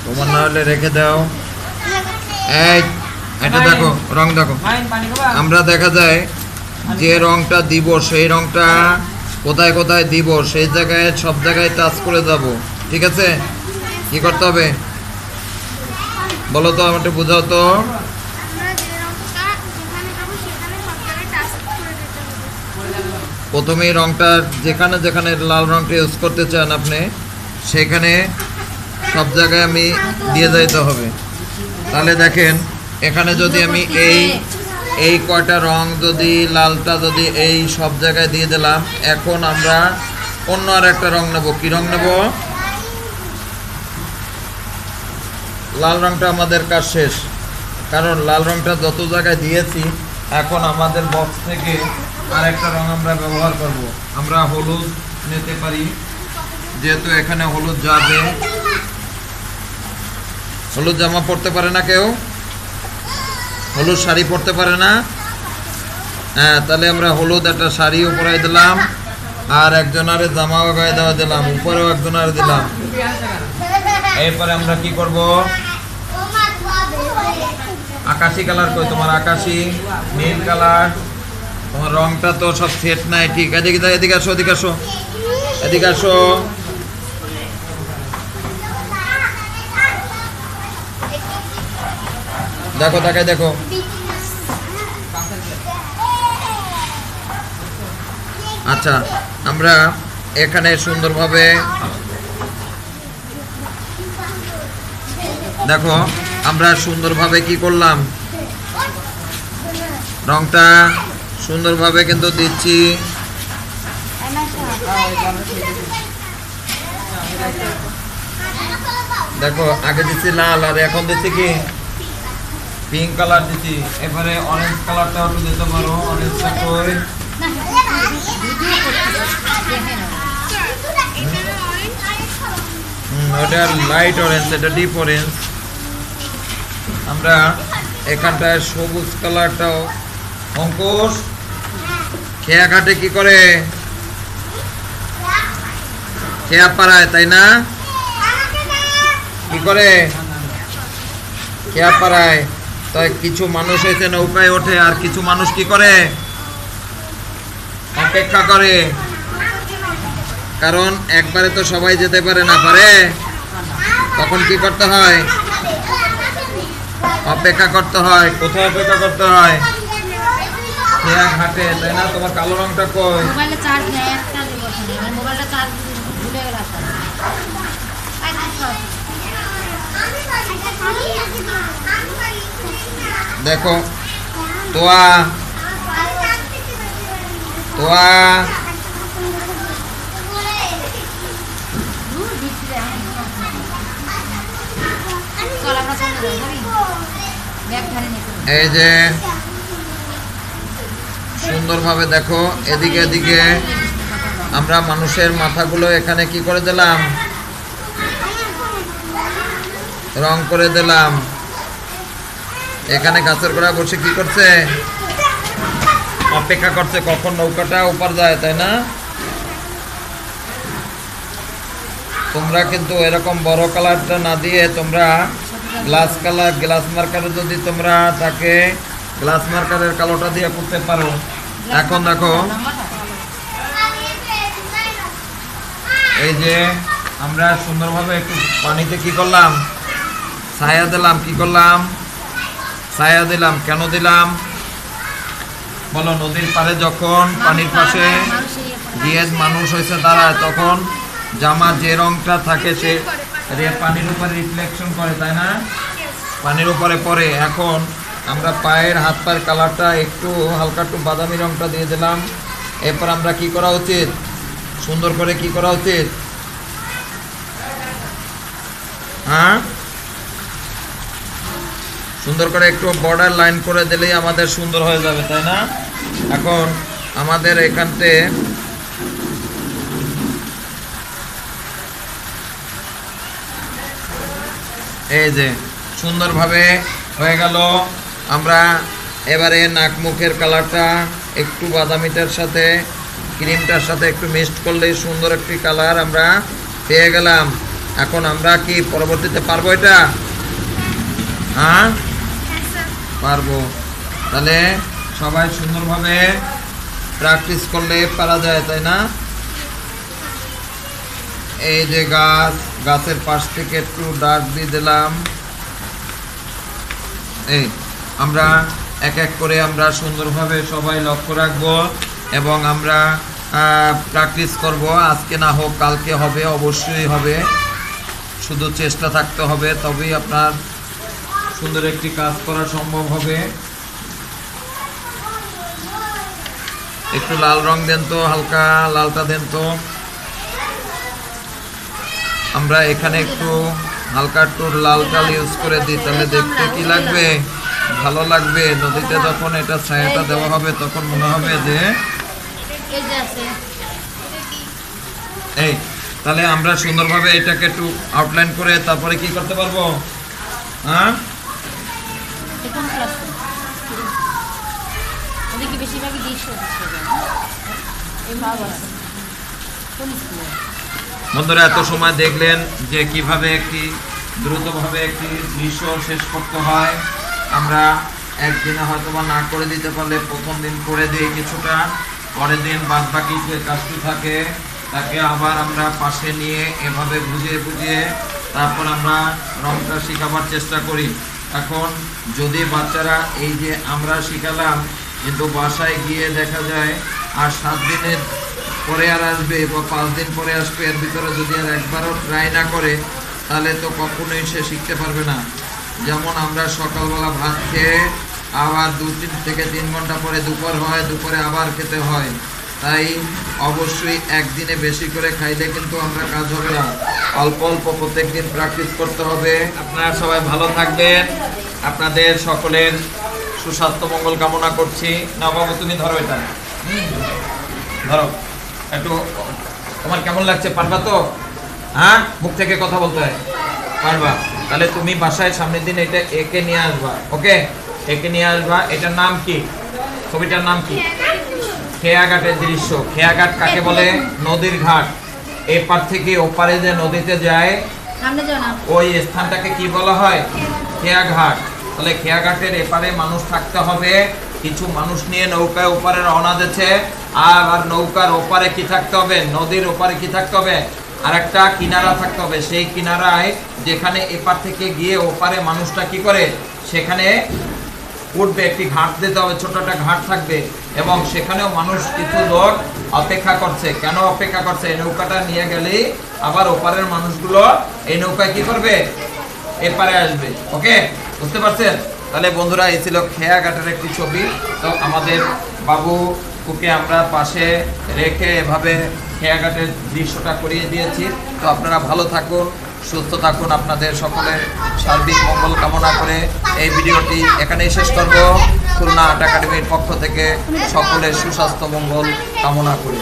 তোমার না হলে রেখে দাও। এই এটা দেখো, রং দেখো। আমরা দেখা যায় যে রংটা দিব সেই রংটা কোথায় কোথায় দিব সেই জায়গায় সব জায়গায় টাচ করে যাব। ঠিক আছে, কি করতে হবে বলো তো, আমাকে বোঝাও তো। প্রথমেই রংটা যেখানে যেখানে লাল রংটা ইউজ করতে চান আপনি সেখানে সব জায়গায় আমি দিয়ে যাইতে হবে। তাহলে দেখেন এখানে যদি আমি এই কয়টা রং যদি লালটা যদি এই সব জায়গায় দিয়ে দিলাম, এখন আমরা অন্য আর একটা রং নেব। কি রং নেব? লাল রংটা আমাদের কাজ শেষ, কারণ লাল রংটা যত জায়গায় দিয়েছি এখন আমাদের বক্স থেকে আরেকটা রং আমরা ব্যবহার করব। আমরা হলুদ নিতে পারি, যেহেতু এখানে হলুদ যাবে। হলুদ জামা পরতে পারে না কেউ? হলুদ শাড়ি পরতে পারে না? হ্যাঁ, তাহলে আমরা হলুদ একটা শাড়িও পরাই দিলাম, আর একজনের জামাও গায়ে দেওয়া দিলাম, উপরেও একজনের দিলাম। এরপরে আমরা কি করব? আকাশি কালার কই তোমার? আকাশি, নীল কালার। তোমার রংটা তো সব সেট নাই, ঠিক। এদিকে এদিকে আসো, এদিকে আসো, এদিকে আসো। দেখো, তাকাই দেখো। আচ্ছা, আমরা এখানে সুন্দরভাবে দেখো, আমরা সুন্দরভাবে কি করলাম, রংটা সুন্দরভাবে কিন্তু দিচ্ছি। দেখো, আগে দিচ্ছি লাল আর এখন দিচ্ছি কি পিঙ্ক কালার দিচ্ছি। এবারে অরেঞ্জ কালারটা একটু দিতে পারো। অরেঞ্জটা কই? ওটা লাইট অরেঞ্জ, এটা ডিপ অরেঞ্জ। আমরা এখানটায় সবুজ কালারটাও। অঙ্কুশ খেয়া ঘাটে কি করে? খেয়া পাড়ায়, তাই না? কি করে খেয়া পাড়ায়? তাই কিছু মানুষ হয়েছে নৌকায় ওঠে, আর কিছু মানুষ কি করে? অপেক্ষা করে, কারণ একবারে তো সবাই যেতে পারে না, পারে। তখন কি করতে হয়? অপেক্ষা করতে হয়। কোথায় অপেক্ষা করতে হয়? খেয়া ঘাটে, তাই না? তোমার কালো রংটা কই? দেখো, তোয়া তোয়া এই যে সুন্দরভাবে দেখো, এদিকে এদিকে আমরা মানুষের মাথাগুলো এখানে কি করে দিলাম? রং করে দিলাম। এখানে গাছের গোড়ায় বসে কি করছে? অপেক্ষা করছে কখন নৌকাটা উপর যায়, তাই না? তোমরা কিন্তু এরকম বড় কালারটা না দিয়ে তোমরা গ্লাস কালার, গ্লাস মার্কারে যদি তোমরা তাকে গ্লাস মার্কারের কালোটা দিয়ে করতে পারো। এখন দেখো, এই যে আমরা সুন্দরভাবে একটু পানিতে কি করলাম? ছায়া দিলাম। কি করলাম? ছায়া দিলাম। কেন দিলাম বলো? নদীর পাড়ে যখন পানির পাশে গিয়ে মানুষ হয়েছে দাঁড়ায়, তখন জামা যে রংটা থাকে সে পানির উপরে রিফ্লেকশন করে, তাই না? পানির উপরে পড়ে। এখন আমরা পায়ের হাত পায়ের কালারটা একটু হালকা একটু বাদামি রংটা দিয়ে দিলাম। এরপর আমরা কি করা উচিত? সুন্দর করে কি করা উচিত? হ্যাঁ, সুন্দর করে একটু বর্ডার লাইন করে দিলেই আমাদের সুন্দর হয়ে যাবে, তাই না? এখন আমাদের এখানতে এই যে সুন্দরভাবে হয়ে গেল। আমরা এবারে নাক মুখের কালারটা একটু বাদামিটার সাথে ক্রিমটার সাথে একটু মিক্সড করলেই সুন্দর একটি কালার আমরা পেয়ে গেলাম। এখন আমরা কি পরবর্তীতে পারবো এটা? হ্যাঁ পারবো। তাহলে সবাই সুন্দরভাবে প্র্যাকটিস করলে পারা যায়, তাই না? এই যে গাছের পাশ থেকে একটু ডাক দিয়ে দিলাম। এই আমরা এক এক করে আমরা সুন্দরভাবে সবাই লক্ষ্য রাখবো এবং আমরা প্র্যাকটিস করব। আজকে না হোক কালকে হবে, অবশ্যই হবে। শুধু চেষ্টা থাকতে হবে, তবেই আপনার সুন্দর একটি কাজ করা সম্ভব হবে। একটু লাল রং দেন তো, হালকা লালটা দেন তো। আমরা এখানে একটু হালকা একটু লাল কাল ইউজ করে দিই, তাহলে দেখতে কি লাগবে? ভালো লাগবে। নদীতে যখন এটা ছায়াটা দেওয়া হবে তখন মনে হবে যে এই। তাহলে আমরা সুন্দরভাবে এটাকে একটু আউটলাইন করে তারপরে কি করতে পারবো? হ্যাঁ বন্ধুরা, এত সময় দেখলেন যে কিভাবে একটি দ্রুতভাবে একটি দৃশ্য শেষ করতে হয়। আমরা একদিনে হয়তো বা না করে দিতে পারলে প্রথম দিন করে দিই কিছুটা, পরের দিন বাদ বাকি যে কাজটি থাকে তাকে আবার আমরা পাশে নিয়ে এভাবে বুঝিয়ে বুঝিয়ে তারপর আমরা রংটা শেখাবার চেষ্টা করি। এখন যদি বাচ্চারা এই যে আমরা শিখালাম কিন্তু বাসায় গিয়ে দেখা যায় আর 7 দিনের পরে আর আসবে বা 5 দিন পরে আসবে, এর ভিতরে যদি আর একবারও ট্রাই না করে তাহলে তো কখনোই সে শিখতে পারবে না। যেমন আমরা সকালবেলা ভাত খেয়ে আবার 2 থেকে 3 ঘন্টা পরে দুপুর হয়, দুপুরে আবার খেতে হয়। তাই অবশ্যই একদিনে বেশি করে খাইলে কিন্তু আমরা কাজ হবে না। অল্প অল্প প্রত্যেক দিন প্র্যাকটিস করতে হবে। আপনারা সবাই ভালো থাকবেন। আপনাদের সকলের সুস্বাস্থ্য মঙ্গল কামনা করছি। না বাবু তুমি ধরো এটা, ধরো একটু। তোমার কেমন লাগছে? পারবা তো? হ্যাঁ মুখ থেকে কথা বলতে হয়, পারবা? তাহলে তুমি বাসায় সামনের দিন এটা একে নিয়ে আসবা। ওকে, একে নিয়ে আসবা। এটার নাম কি? ছবিটার নাম কি? খেয়া ঘাটের দৃশ্য। খেয়া ঘাট কাকে বলে? নদীর ঘাট। এপার থেকে ওপারে যে নদীতে যায় ওই স্থানটাকে কি বলা হয়? খেয়া ঘাট। তাহলে খেয়া ঘাটের এপারে মানুষ থাকতে হবে। কিছু মানুষ নিয়ে নৌকায় ওপারে রওনা দিচ্ছে। আর নৌকার ওপারে কি থাকতে হবে? নদীর ওপারে কি থাকতে হবে? আর একটা কিনারা থাকতে হবে। সেই কিনারায় যেখানে এপার থেকে গিয়ে ওপারে মানুষটা কি করে সেখানে উঠবে, একটি ঘাট দিতে হবে, ছোট একটা ঘাট থাকবে এবং সেখানেও মানুষ কিছু লোক অপেক্ষা করছে। কেন অপেক্ষা করছে? এই নৌকাটা নিয়ে গেলেই আবার ওপারের মানুষগুলো এই নৌকায় কি করবে? এপারে আসবে। ওকে, বুঝতে পারছেন? তাহলে বন্ধুরা, এই ছিল খেয়া ঘাটের একটি ছবি। তো আমাদের বাবুকে আমরা পাশে রেখে এভাবে খেয়া ঘাটের দৃশ্যটা করিয়ে দিয়েছি। তো আপনারা ভালো থাকুন, সুস্থ থাকুন। আপনাদের সকলের সার্বিক মঙ্গল কামনা করে এই ভিডিওটি এখানেই শেষ করব। খুলনা আর্ট একাডেমির পক্ষ থেকে সকলের সুস্বাস্থ্য মঙ্গল কামনা করি।